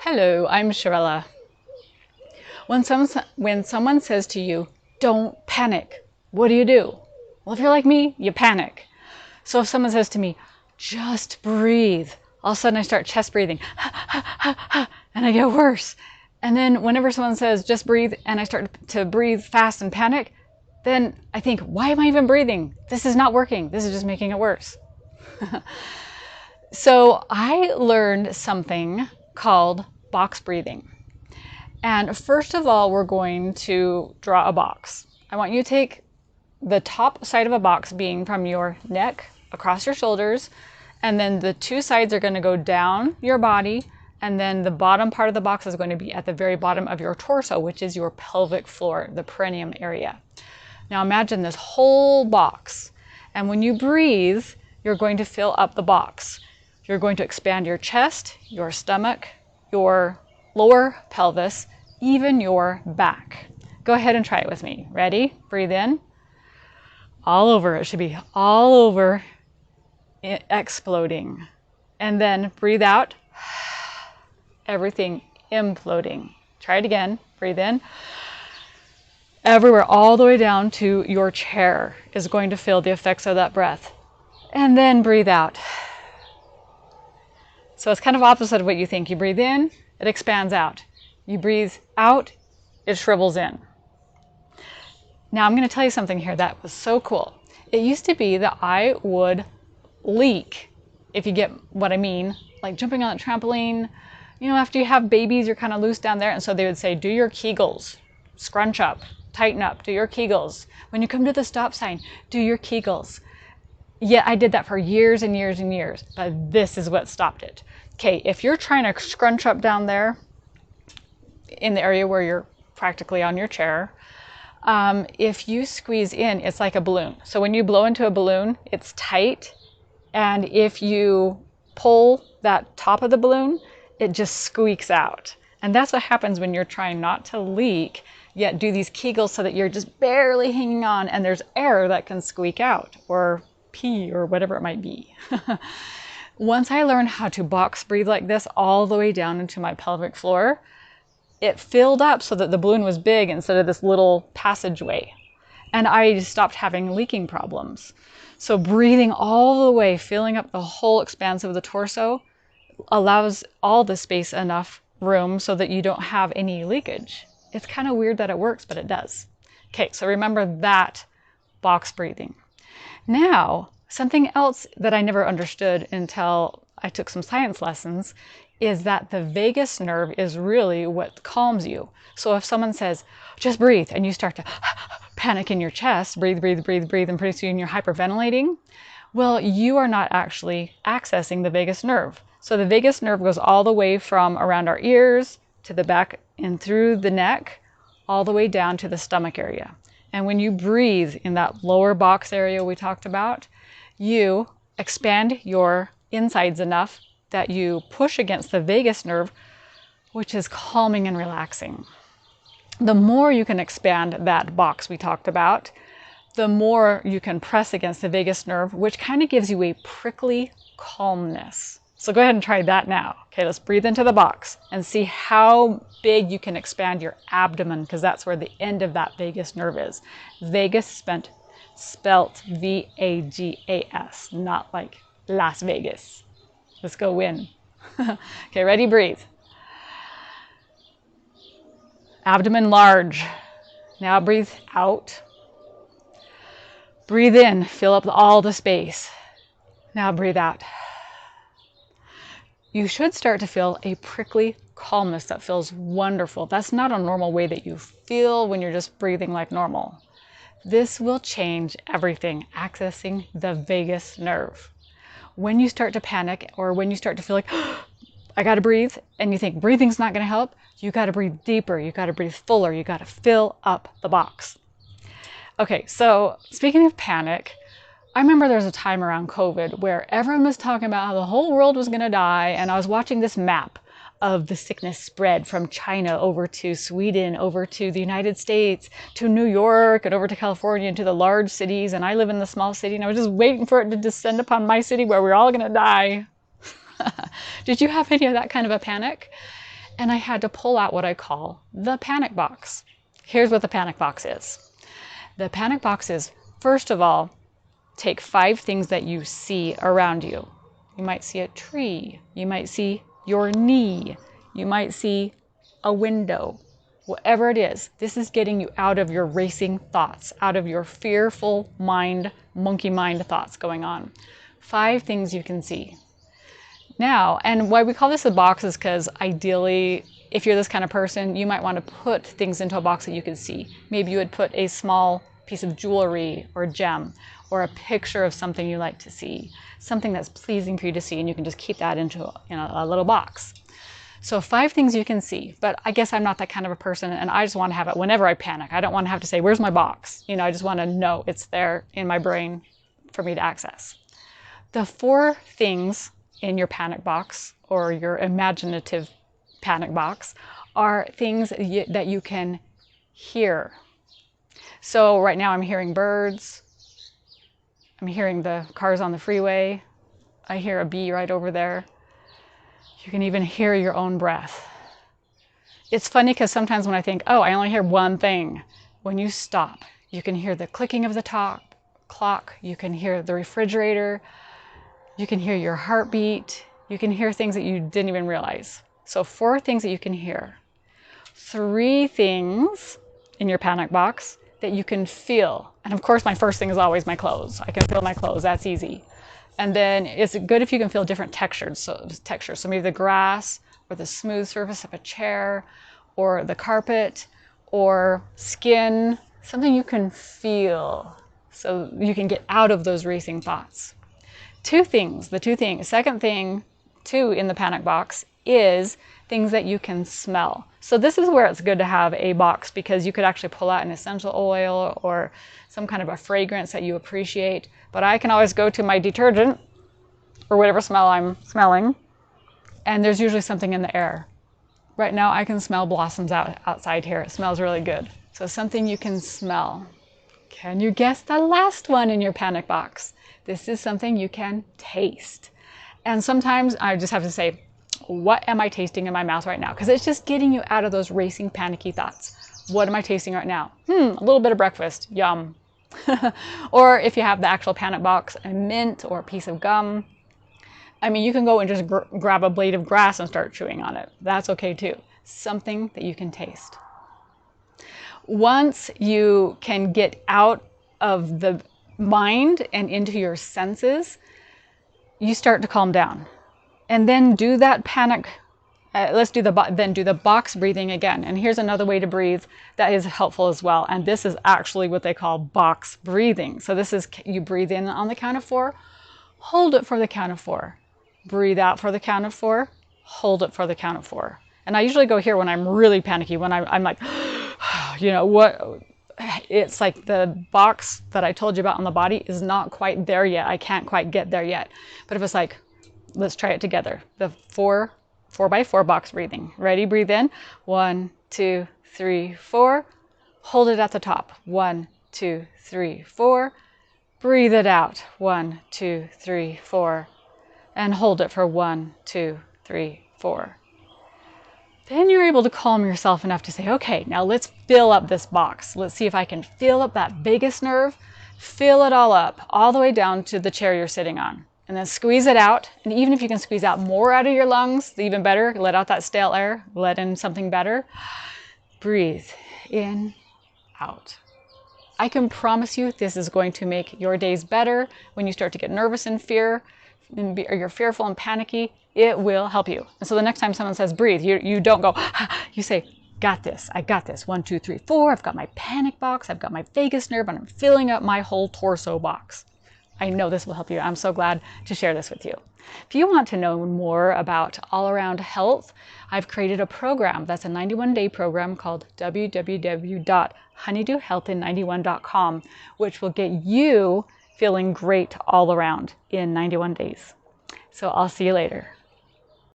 Hello, I'm Shirella. When someone says to you, don't panic, what do? Well, if you're like me, you panic. So if someone says to me, just breathe, all of a sudden I start chest breathing, and I get worse. And then whenever someone says, just breathe, and I start to breathe fast and panic, then I think, why am I even breathing? This is not working. This is just making it worse. So I learned something called box breathing. And first of all, we're going to draw a box. I want you to take the top side of a box being from your neck across your shoulders, and then the two sides are going to go down your body, and then the bottom part of the box is going to be at the very bottom of your torso, which is your pelvic floor, the perineum area. Now imagine this whole box, and when you breathe, you're going to fill up the box. You're going to expand your chest, your stomach, your lower pelvis, even your back. Go ahead and try it with me. Ready? Breathe in. All over. It should be all over, exploding. And then breathe out. Everything imploding. Try it again. Breathe in. Everywhere, all the way down to your chair is going to feel the effects of that breath. And then breathe out. So it's kind of opposite of what you think. You breathe in, it expands out. You breathe out, it shrivels in. Now I'm going to tell you something here that was so cool. It used to be that I would leak, if you get what I mean, like jumping on a trampoline. You know, after you have babies, you're kind of loose down there. And so they would say, do your Kegels, scrunch up, tighten up, do your Kegels. When you come to the stop sign, do your Kegels. Yeah, I did that for years and years and years, but this is what stopped it. Okay, if you're trying to scrunch up down there in the area where you're practically on your chair, if you squeeze in, it's like a balloon. So when you blow into a balloon, it's tight. And if you pull that top of the balloon, it just squeaks out. And that's what happens when you're trying not to leak, yet do these Kegels so that you're just barely hanging on and there's air that can squeak out or pee or whatever it might be. Once I learned how to box breathe like this all the way down into my pelvic floor, it filled up so that the balloon was big instead of this little passageway. And I stopped having leaking problems. So breathing all the way, filling up the whole expanse of the torso, allows all the space enough room so that you don't have any leakage. It's kind of weird that it works, but it does. Okay, so remember that box breathing. Now, something else that I never understood until I took some science lessons is that the vagus nerve is really what calms you. So if someone says, just breathe, and you start to panic in your chest, breathe, breathe, breathe, breathe, and pretty soon you're hyperventilating, well, you are not actually accessing the vagus nerve. So the vagus nerve goes all the way from around our ears to the back and through the neck, all the way down to the stomach area. And when you breathe in that lower box area we talked about, you expand your insides enough that you push against the vagus nerve, which is calming and relaxing. The more you can expand that box we talked about, the more you can press against the vagus nerve, which kind of gives you a prickly calmness. So go ahead and try that now. Okay, let's breathe into the box and see how big you can expand your abdomen, because that's where the end of that vagus nerve is. Vagus spelt V-A-G-A-S, not like Las Vegas. Let's go win. Okay, ready? Breathe. Abdomen large. Now breathe out. Breathe in, fill up all the space. Now breathe out. You should start to feel a prickly calmness that feels wonderful. That's not a normal way that you feel when you're just breathing like normal. This will change everything, accessing the vagus nerve. When you start to panic or when you start to feel like, I gotta breathe, and you think breathing's not gonna help, you gotta breathe deeper, you gotta breathe fuller, you gotta fill up the box. Okay, so speaking of panic, I remember there was a time around COVID where everyone was talking about how the whole world was gonna die, and I was watching this map of the sickness spread from China over to Sweden, over to the United States, to New York, and over to California, and to the large cities. And I live in the small city, and I was just waiting for it to descend upon my city where we're all going to die. Did you have any of that kind of a panic? and I had to pull out what I call the panic box. Here's what the panic box is. The panic box is, first of all, take 5 things that you see around you. You might see a tree, you might see your knee, you might see a window, whatever it is. This is getting you out of your racing thoughts, out of your fearful mind, monkey mind thoughts going on. 5 things you can see. Now, and why we call this a box is because ideally, if you're this kind of person, you might want to put things into a box that you can see. Maybe you would put a small piece of jewelry or gem, or a picture of something you like to see, something that's pleasing for you to see, and you can just keep that into a little box. So 5 things you can see, but I guess I'm not that kind of a person, and I just want to have it whenever I panic. I don't want to have to say, where's my box? I just want to know it's there in my brain for me to access. The 4 things in your panic box, or your imaginative panic box, are things that you can hear. So right now I'm hearing birds. I'm hearing the cars on the freeway. I hear a bee right over there. You can even hear your own breath. It's funny because sometimes when I think, oh, I only hear one thing, when you stop, you can hear the clicking of the clock, you can hear the refrigerator, you can hear your heartbeat, you can hear things that you didn't even realize. So 4 things that you can hear. 3 things in your panic box that you can feel. And of course, my first thing is always my clothes. I can feel my clothes, that's easy. And then it's good if you can feel different textures. So maybe the grass, or the smooth surface of a chair, or the carpet, or skin, something you can feel so you can get out of those racing thoughts. 2 things, second thing, 2 in the panic box is things that you can smell. So this is where it's good to have a box, because you could actually pull out an essential oil or some kind of a fragrance that you appreciate. But I can always go to my detergent or whatever smell I'm smelling, and there's usually something in the air. Right now I can smell blossoms outside here. It smells really good. So something you can smell. Can you guess the last one in your panic box? This is something you can taste. And sometimes I just have to say, what am I tasting in my mouth right now? Because it's just getting you out of those racing, panicky thoughts. What am I tasting right now? A little bit of breakfast. Yum. Or if you have the actual panic box, a mint or a piece of gum. I mean, you can go and just grab a blade of grass and start chewing on it. That's okay too. Something that you can taste. Once you can get out of the mind and into your senses, you start to calm down. And then do that panic, then do the box breathing again. And here's another way to breathe that is helpful as well. And this is actually what they call box breathing. So this is, you breathe in on the count of 4, hold it for the count of 4. Breathe out for the count of 4, hold it for the count of 4. And I usually go here when I'm really panicky, when I'm like, it's like the box that I told you about on the body is not quite there yet. I can't quite get there yet. But if it's like, let's try it together. The 4x4 box breathing. Ready? Breathe in. 1, 2, 3, 4. Hold it at the top. 1, 2, 3, 4. Breathe it out. 1, 2, 3, 4. And hold it for 1, 2, 3, 4. Then you're able to calm yourself enough to say, okay, now let's fill up this box. Let's see if I can fill up that vagus nerve. Fill it all up, all the way down to the chair you're sitting on. And then squeeze it out. And even if you can squeeze out more out of your lungs, even better. Let out that stale air. Let in something better. Breathe in, out. I can promise you this is going to make your days better. When you start to get nervous and fear, or you're fearful and panicky, it will help you. And so the next time someone says breathe, you don't go, you say, got this, I got this. 1, 2, 3, 4, I've got my panic box, I've got my vagus nerve, and I'm filling up my whole torso box. I know this will help you. I'm so glad to share this with you. If you want to know more about all-around health, I've created a program that's a 91-day program called www.honeydewhealthin91.com, which will get you feeling great all around in 91 days. So I'll see you later.